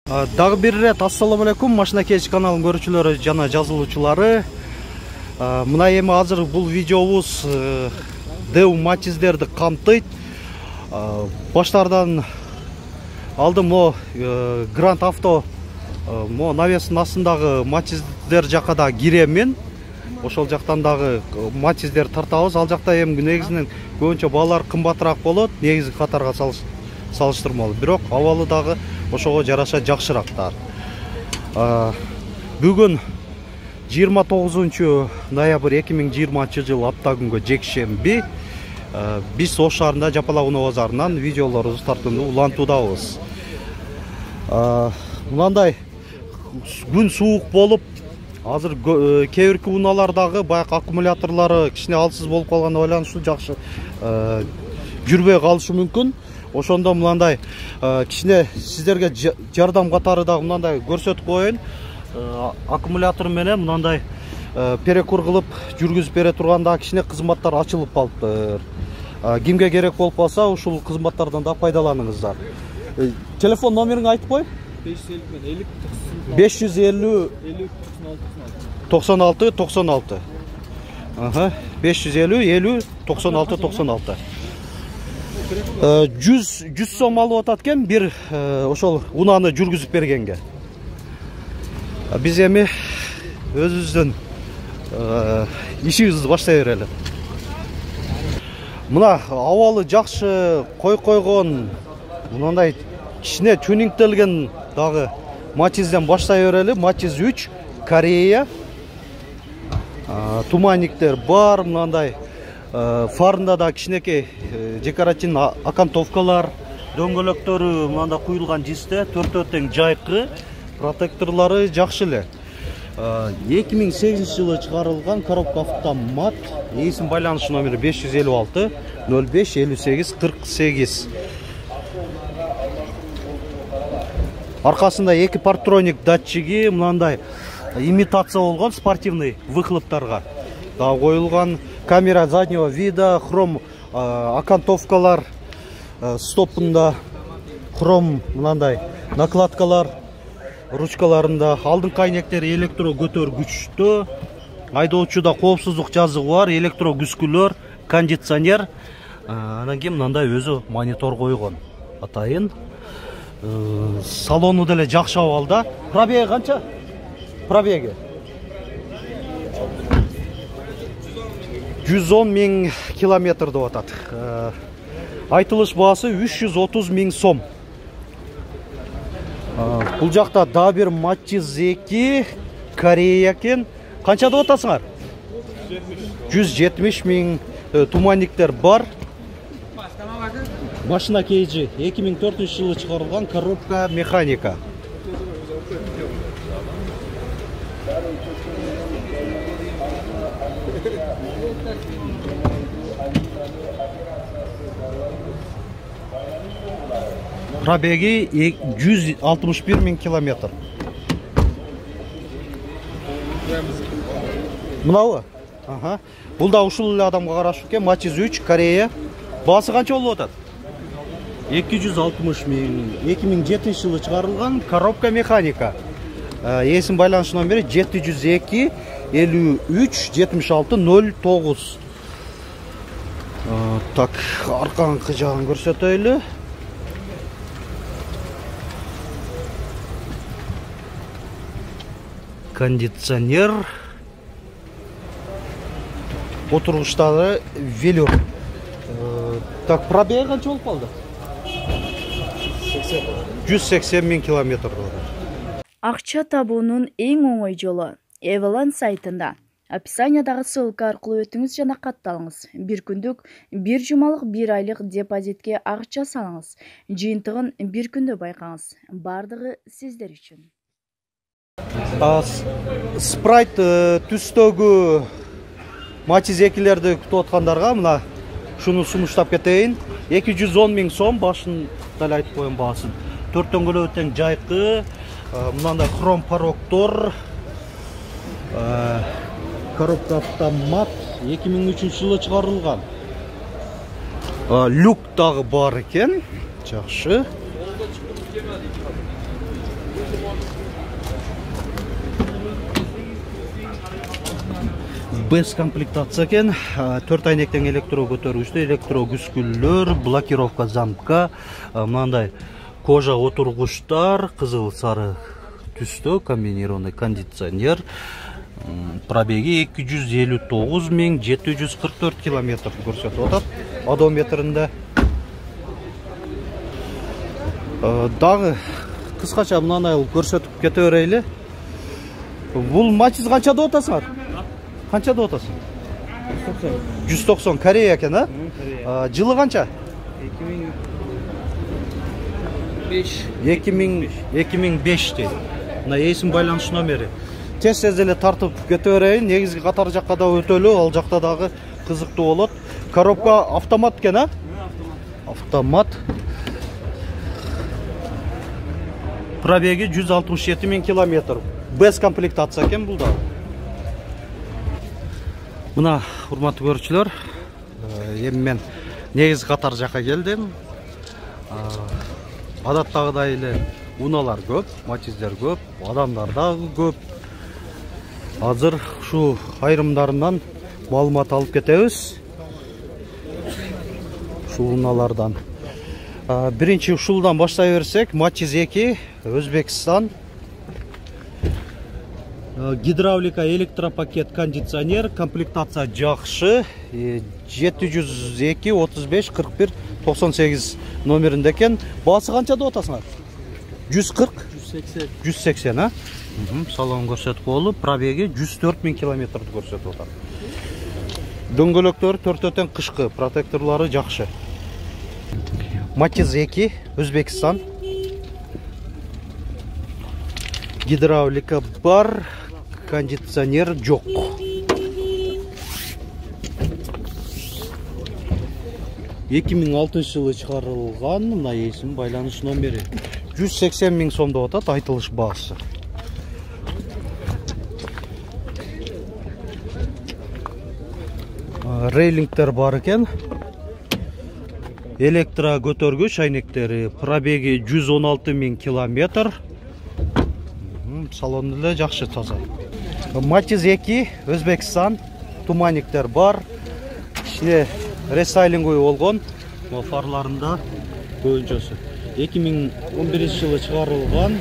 Дагы бир рет ассаламу алейкум, Машина Кеч каналынын көрүүчүлөрү жана жазылуучулары. Мына эми азыр бул видеобуз дэу матчиздерди камтыйт. Баштардан алдым мо Гранд Авто мо навестин астындагы матчиздер жакка да киремен. Ошол жактан дагы матчиздер тартабыз. Ал жакта эми негизинен көбүнчө баалар кымбатыраак болот, негизги катарга салыштырмалуу. Бирок абалы дагы ошого жараша жакшыраактар. Бүгүн 29 ноябрь 2020 жыл апта күнгө жекшемби. Биз Ош шаарында Жапалакуноо базарынан видеолорубузду тартууну улантуудабыз. Мындай күн суук болуп, азыр кээ бирки унаалардагы баягы аккумуляторлору кичине алсыз болуп калган байланыштуу жакшы жүрбөй калышы мүмкүн. Ошондо мындай кичине сиздерге жардам катары дагы мындай көрсөтүп коеюн. Аккумулятор менен мындай перекур кылып жүргүзүп бере турганда кичине кызматтар ачылып калыптыр. Кимге керек болуп калса, ушул кызматтардан да пайдаланыңыздар. Телефон номериңди айтып кой. 550 96 96. 550 50 96 96. 100 сом алып атат экен бир ошол унааны жүргүзүп бергенге. Биз эми өзүбүздүн ишибизди баштай берели. Мына абалы жакшы койгон мындай кичине тюнингтелген дагы матчизден баштай берели. Матчиз 3 Корея. Туманниктер бар, мындай фарында да кичинекей декоративный окантовкалар, дөңгөлөктөрү мында куюлган жисте, төртөтең жайкы, протекторлору жакшы эле. 2008 жылы чыгарылган коробка автомат, эсин байланыш номери 556 05 58 48. Аркасында 2 партроник датчиги, мындай имитация болгон спортивный выхлоптарга да коюлган. Камера заднего вида, хром окантовкалар, стопында хром мындай накладкалар, ручкаларында, алдыңкы айнектери электро көтөргүчтүү, айдоочуда коопсуздук жазыгы бар, электро күскүлөр, кондиционер, анан кийин мындай өзү монитор койгон. Атайын салону деле жакшы абалда. Пробеги канча? Пробеги 110 000 километр деп атат. Айтылыш баасы 330 000 сом. Бул жакта да бир матчиз 2 Корея экен. Канча деп атасыңар? 170 000 туманниктер бар. Машина Кейджи 2004 жылы чыгарылган коробка механика. Пробеги 161 000 километр. Мынабы? Бул да ушул эле адамга караштуу экен. Матчиз 3 Корея. Баасы канча болуп атат? 260 000. 2007 жылы чыгарылган коробка механика. Эсин байланыш номери 702 53 76 09. Так, аркаңкы жагын көрсөтөйлү. Кондиционер, отургучтары велюр. Так, пробеги канча болуп калды? 180 000 километр. Акча табуунун эң оңой жолу Evelyn сайтында. Описаниядагы ссылка аркылуу өтүңүз жана катталыңыз. Бир күндүк, бир жумалык, бир айлык депозитке акча салыңыз. Жыйынтыгын бир күндө байкаңыз. Бардыгы сиздер үчүн. Спрайт түстөгү матчиз 2-лерди күтүп аткандарга мына шуну сунуштап кетейин. 210 000 сом башын деле айтып коеюн баасын. 4 дөңгөлөк жайкы, мындай хром пароктор, коробка автомат 2003 жылы чыгарылган. Люк дагы бар экен. Жакшы. Без комплектация екен. 4 айнектен электро көтөргүчтө, электро күскүлдөр, блокировка замка, мындай кожа отургучтар, кызыл сары түстө, комбинированный кондиционер. Пробеги 259.744 километр көрсөтүп атат одометринде. Дагы кыскача мындай көрсөтүп кете берейли. Бул Matiz канчада отасыңар? Канчада отасың? 190. Корея екен, а? Жылы канча? 2005 дейт. Мына эсим байланыш номери. Тез эле тартып кете берейин. Негизги катар жакка да өтөлү, ал жакта дагы кызыктуу болот. Коробка автомат экен, а? Автомат. Пробеги 167.000 километр. Без комплектация екен бул да. Мына урматтуу көрүүчүлөр, эми мен негизи катар жакка келдим. Адаттагыдай эле унаалар көп, Matiz'ler көп, адамдар дагы көп. Азыр ушу айрымдарынан маалымат алып кетебиз. Ушул унаалардан. Биринчи ушулдан баштай берсек, Matiz 2, Өзбекстан. Гидравлика, электропакет, кондиционер, комплектация жакшы, 702 35 41 98 номеринде экен. Баасы канчада отасыңар? 140? 180, а? Салон көрсөтүп болуп, пробеги 104.000 километрди көрсөтүп атат. Дөңгөлөктөр төртөтөн кышкы, протекторлору жакшы. Matiz 2, Өзбекстан. Гидравлика бар, кондиционер жок. Эки миң алтынчы жылы чыгарылган, мына эсим байланыш номери. 180 миң сомдо атат айтылыш баасы. Рейлингтер бар экен. Электро көтөргүч айнектери, пробеги 116.000 километр. Салон эле жакшы, таза. Matiz 2, Өзбекстан, туманниктер бар. Ичине рестайлинг болгон, фарларында көйүнчөсү. 2011 жылы чыгарылган.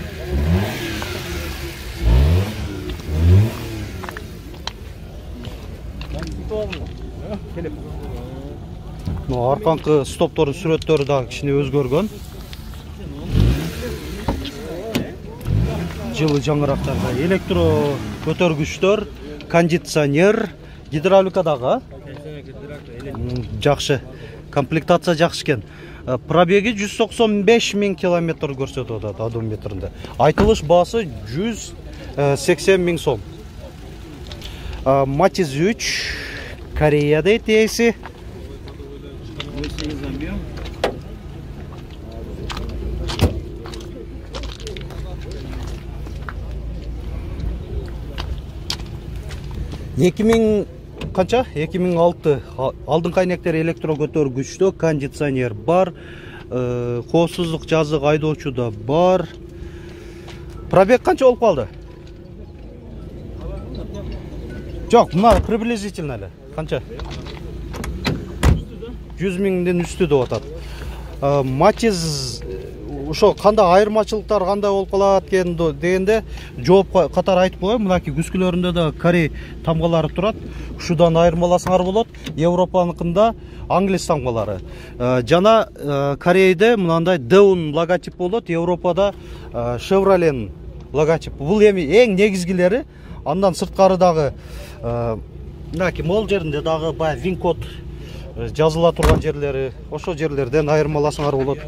Арканкы стоптордун сүрөттөрү дагы кичине өзгөргөн. Жылы жаңырактарда электро көтөргүчтөр, кондиционер, гидравлика дагы жакшы. Комплектация жакшы экен. Пробеги 195.000 километр көрсөтүп атат одометринде. Айтылыш баасы 180 миң сом. Matiz 3, Корея дейт эси. Канча? 2006. Алдыңкы айнектер электро көтөргүчтө, кондиционер бар, коопсуздук жазык айдоочуда бар. Пробег канча болуп калды? Жок, мына приблизительно эле. Канча? 100 миңден үстү деп атат. Matiz ошо кандай айырмачылыктар кандай болуп калат дегенде жооп катары айтып коеюн. Мынакей күскүлөрүндө да Корей тамгалары турат. Ушудан айырмаласаңар болот. Европаныкында англис тамгалары. Жана Корейде мындай Daewoo логотип болот, Европада Chevrolet логотип. Бул эми эң негизгилери. Андан сырткары дагы мынакей мол жеринде дагы бая вин-код жазыла турган жерлери, ошо жерлерден айырмаласаңар болот.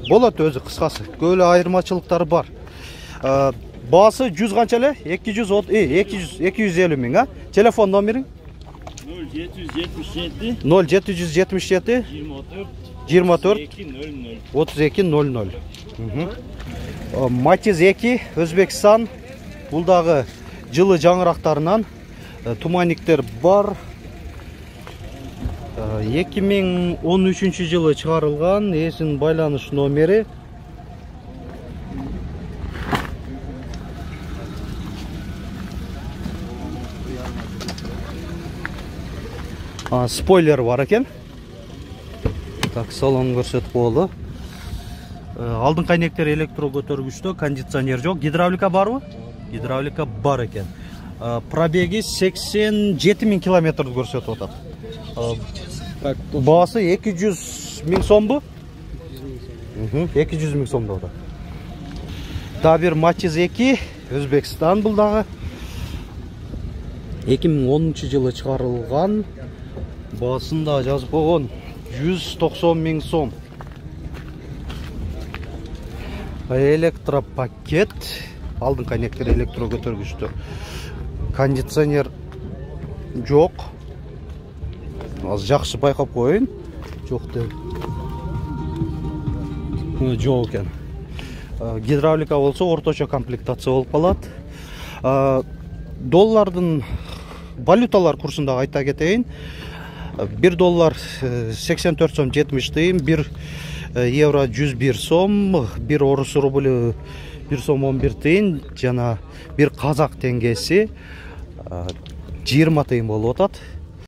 Болот өзү кыскасы. Көп эле айырмачылыктары бар. Баасы 100 канча эле? 250 миң, а? Телефон номериң? 0777 24 3200. Matiz 2, Өзбекстан. Бул дагы жылы жаңырактарынан туманниктер бар. 2013 жылы чыгарылган, эсин байланыш номери. Спойлер бар екен. Так, салон көрсетіп болды. Алдын қайнектер электро көтергіштө, кондиционер жоқ. Гидравлика бар ма? Гидравлика бар екен. Пробеги 87.000 километрді көрсетіп отады. Бағасы 200.000 сом bu? 200.000 сомда отады. Daha bir Matiz 2, Өзбекстан бұл дағы. 2010 жылы шығарылған. Басында жазып қойған 190.000 сом. Электропакет. Алдын коннектор электро көтергішті. Кондиционер жоқ. Az жақсы байқап қойын. Жоқ деп. Жоқ екен. Гидравлика болса орташа комплектация болып қалады. Доллардың валюталар курсында айта кетейін. 1 доллар 84 сом 70 тиын, 1 евро 101 сом, 1 орыс рублі 1 сом 11 тиын, жана 1 қазақ теңгесі 20 тиын болып отады.